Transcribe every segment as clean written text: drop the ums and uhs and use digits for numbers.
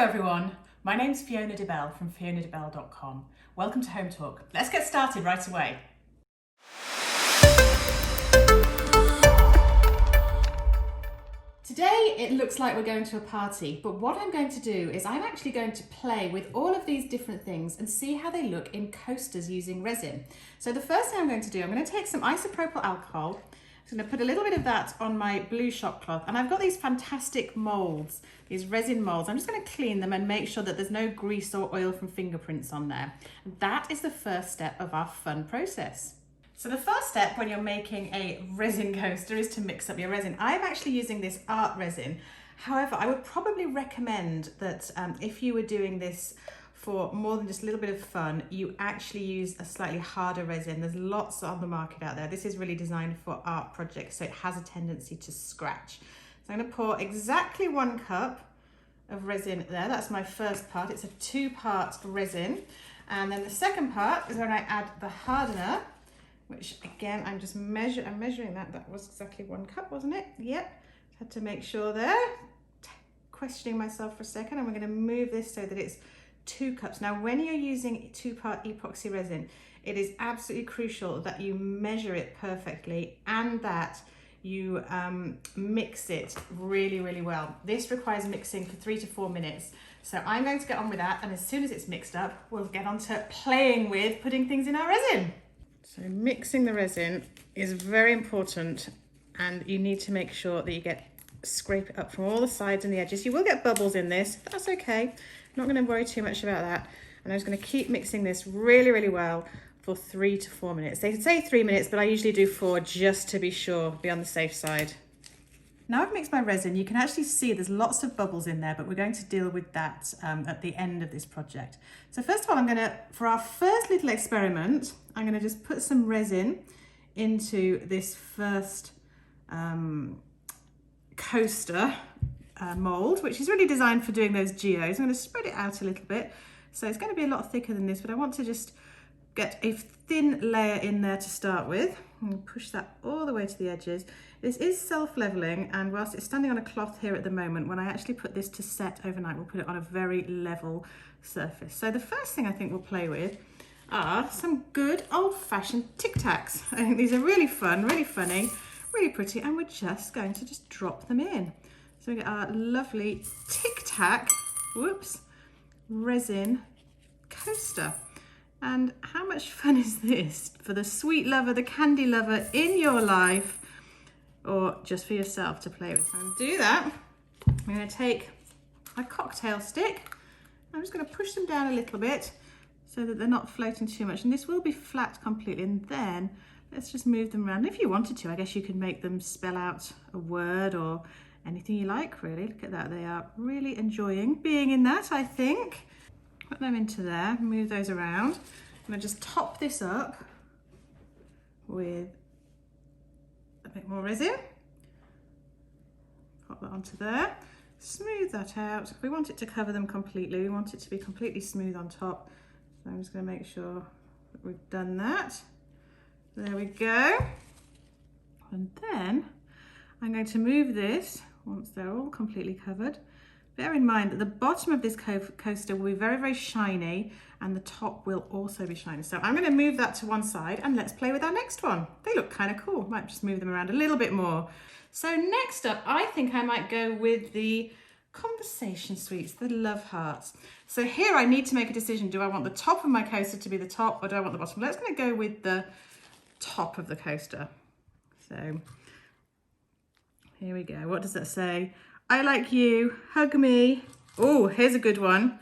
Hello everyone, my name's Fiona DeBell from FionaDeBell.com. Welcome to Hometalk. Let's get started right away. Today it looks like we're going to a party, but what I'm going to do is I'm actually going to play with all of these different things and see how they look in coasters using resin. So the first thing I'm going to do, I'm going to take some isopropyl alcohol. I'm going to put a little bit of that on my blue shop cloth, and I've got these fantastic molds, these resin molds. I'm just going to clean them and make sure that there's no grease or oil from fingerprints on there. And that is the first step of our fun process. So the first step when you're making a resin coaster is to mix up your resin. I'm actually using this art resin. However, I would probably recommend that if you were doing this for more than just a little bit of fun, you actually use a slightly harder resin. There's lots on the market out there. This is really designed for art projects, so it has a tendency to scratch. So I'm going to pour exactly 1 cup of resin there. That's my first part. It's a 2-part resin. And then the second part is when I add the hardener, which again, I'm measuring that. That was exactly 1 cup, wasn't it? Yep. Had to make sure there. Questioning myself for a second, and we're going to move this so that it's 2 cups. Now, when you're using 2-part epoxy resin, it is absolutely crucial that you measure it perfectly and that you mix it really, really well. This requires mixing for 3 to 4 minutes. So I'm going to get on with that, and as soon as it's mixed up, we'll get on to playing with putting things in our resin. So mixing the resin is very important, and you need to make sure that you scrape it up from all the sides and the edges. You will get bubbles in this, that's okay. Not going to worry too much about that. And I'm just going to keep mixing this really, really well for 3 to 4 minutes. They say 3 minutes, but I usually do 4 just to be sure, be on the safe side. Now I've mixed my resin, you can actually see there's lots of bubbles in there, but we're going to deal with that at the end of this project. So first of all, for our first little experiment, I'm going to just put some resin into this first coaster mold, which is really designed for doing those geos. I'm going to spread it out a little bit. So it's going to be a lot thicker than this, but I want to just get a thin layer in there to start with. And push that all the way to the edges. This is self-leveling, and whilst it's standing on a cloth here at the moment, when I actually put this to set overnight, we'll put it on a very level surface. So the first thing I think we'll play with are some good old-fashioned Tic Tacs. I think these are really fun, really funny, really pretty, and we're just going to just drop them in. So we get our lovely Tic Tac, resin coaster. And how much fun is this for the sweet lover, the candy lover in your life, or just for yourself to play with? So I'm going to do that. I'm going to take a cocktail stick. I'm just going to push them down a little bit so that they're not floating too much. And this will be flat completely. And then let's just move them around. If you wanted to, I guess you could make them spell out a word or anything you like, really. Look at that. They are really enjoying being in that, I think. Put them into there, move those around. I'm going to just top this up with a bit more resin. Pop that onto there. Smooth that out. We want it to cover them completely. We want it to be completely smooth on top. So I'm just going to make sure that we've done that. There we go. And then I'm going to move this once they're all completely covered. Bear in mind that the bottom of this coaster will be very, very shiny, and the top will also be shiny. So I'm going to move that to one side, and let's play with our next one. They look kind of cool. Might just move them around a little bit more. So next up, I think I might go with the conversation sweets, the love hearts. So here I need to make a decision. Do I want the top of my coaster to be the top, or do I want the bottom? Let's going to go with the top of the coaster. So here we go. What does that say? I like you, hug me. Oh, here's a good one.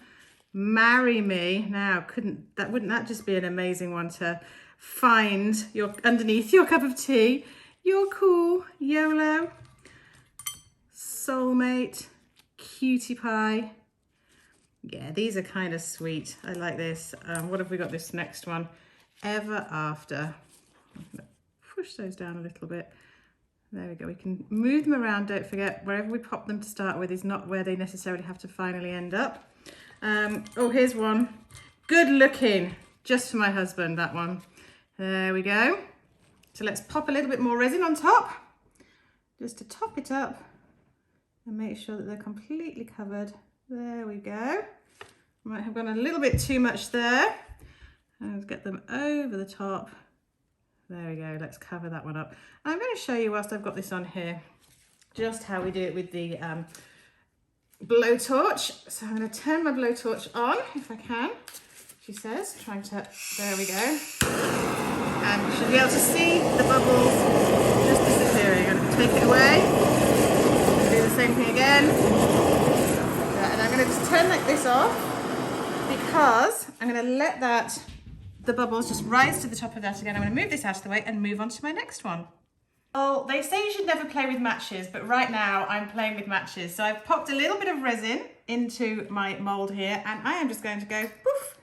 Marry me. Now, wouldn't that just be an amazing one to find underneath your cup of tea? You're cool, YOLO, soulmate, cutie pie. Yeah, these are kind of sweet. I like this. What have we got this next one? Ever after. Push those down a little bit. There we go. We can move them around. Don't forget, wherever we pop them to start with is not where they necessarily have to finally end up. Oh, here's one. Good looking. Just for my husband, that one. There we go. So let's pop a little bit more resin on top, just to top it up and make sure that they're completely covered There we go. Might have gone a little bit too much there. Let's get them over the top. There we go, let's cover that one up. I'm going to show you whilst I've got this on here, just how we do it with the blowtorch. So I'm going to turn my blowtorch on, if I can, she says, trying to, there we go. And you should be able to see the bubbles just disappearing. I'm going to take it away, do the same thing again. And I'm going to just turn this off, because I'm going to let the bubbles just rise to the top of that again. I'm going to move this out of the way and move on to my next one. Well, they say you should never play with matches, but right now I'm playing with matches. So I've popped a little bit of resin into my mold here, and I am just going to go poof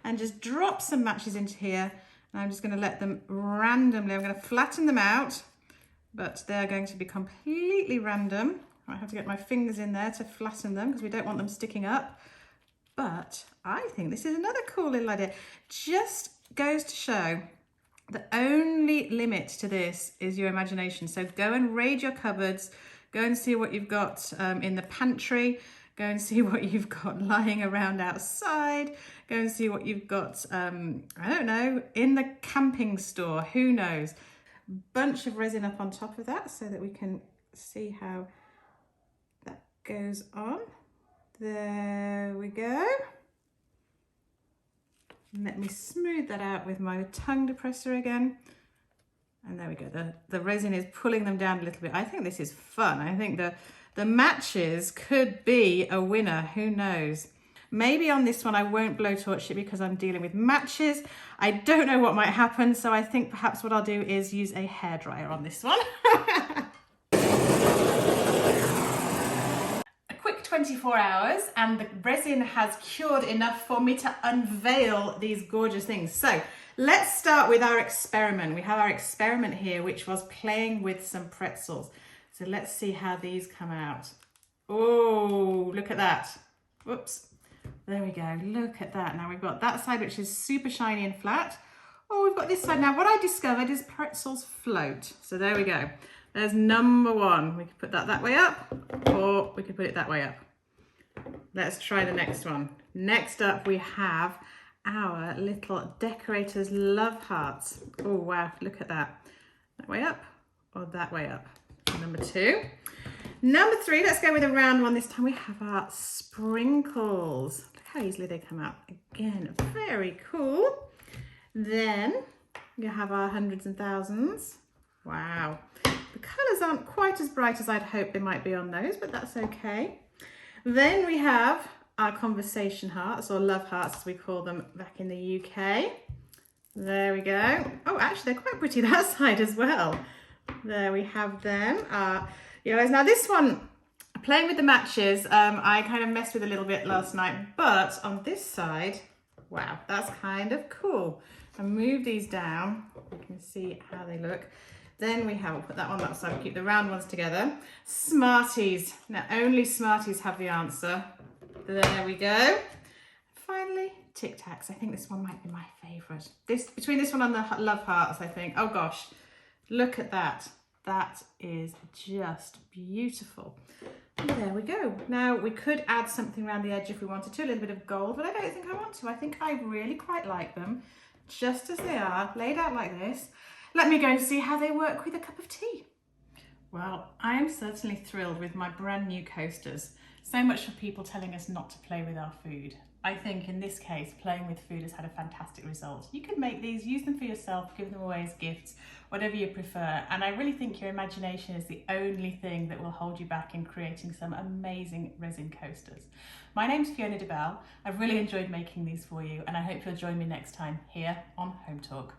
and just drop some matches into here. And I'm just going to let them randomly, I'm going to flatten them out, but they're going to be completely random. I have to get my fingers in there to flatten them because we don't want them sticking up. But I think this is another cool little idea. Just goes to show the only limit to this is your imagination. So go and raid your cupboards, go and see what you've got in the pantry, go and see what you've got lying around outside, go and see what you've got, I don't know, in the camping store, who knows. Bunch of resin up on top of that so that we can see how that goes on. There we go. Let me smooth that out with my tongue depressor again. And there we go. The resin is pulling them down a little bit. I think this is fun. I think the matches could be a winner. Who knows? Maybe on this one I won't blowtorch it because I'm dealing with matches. I don't know what might happen. So I think perhaps what I'll do is use a hairdryer on this one. 24 hours and the resin has cured enough for me to unveil these gorgeous things. So let's start with our experiment. We have our experiment here, which was playing with some pretzels. So let's see how these come out. Oh, look at that. Whoops. There we go. Look at that. Now we've got that side, which is super shiny and flat. Oh, we've got this side. Now what I discovered is pretzels float. So there we go. There's number one. We could put that way up, or we could put it that way up. Let's try the next one. Next up, we have our little decorator's love hearts. Oh, wow, look at that. That way up or that way up. Number two. Number three, let's go with a round one. This time we have our sprinkles. Look how easily they come out. Again, very cool. Then we have our hundreds and thousands. Wow. The colours aren't quite as bright as I'd hoped they might be on those, but that's okay. Then we have our conversation hearts, or love hearts as we call them back in the UK. There we go. Oh, actually they're quite pretty that side as well. There we have them. Yellows. Now this one, playing with the matches, I kind of messed with a little bit last night, but on this side, wow, that's kind of cool. I move these down, you can see how they look. Then we have, we'll put that on that side, we'll keep the round ones together. Smarties. Now only Smarties have the answer. There we go. Finally, Tic Tacs. I think this one might be my favourite. Between this one and the Love Hearts, I think. Oh gosh, look at that. That is just beautiful. And there we go. Now we could add something around the edge if we wanted to, a little bit of gold, but I don't think I want to. I think I really quite like them just as they are, laid out like this. Let me go and see how they work with a cup of tea. Well, I am certainly thrilled with my brand new coasters. So much for people telling us not to play with our food. I think in this case, playing with food has had a fantastic result. You can make these, use them for yourself, give them away as gifts, whatever you prefer. And I really think your imagination is the only thing that will hold you back in creating some amazing resin coasters. My name's Fiona DeBell. I've really enjoyed making these for you, and I hope you'll join me next time here on Home Talk.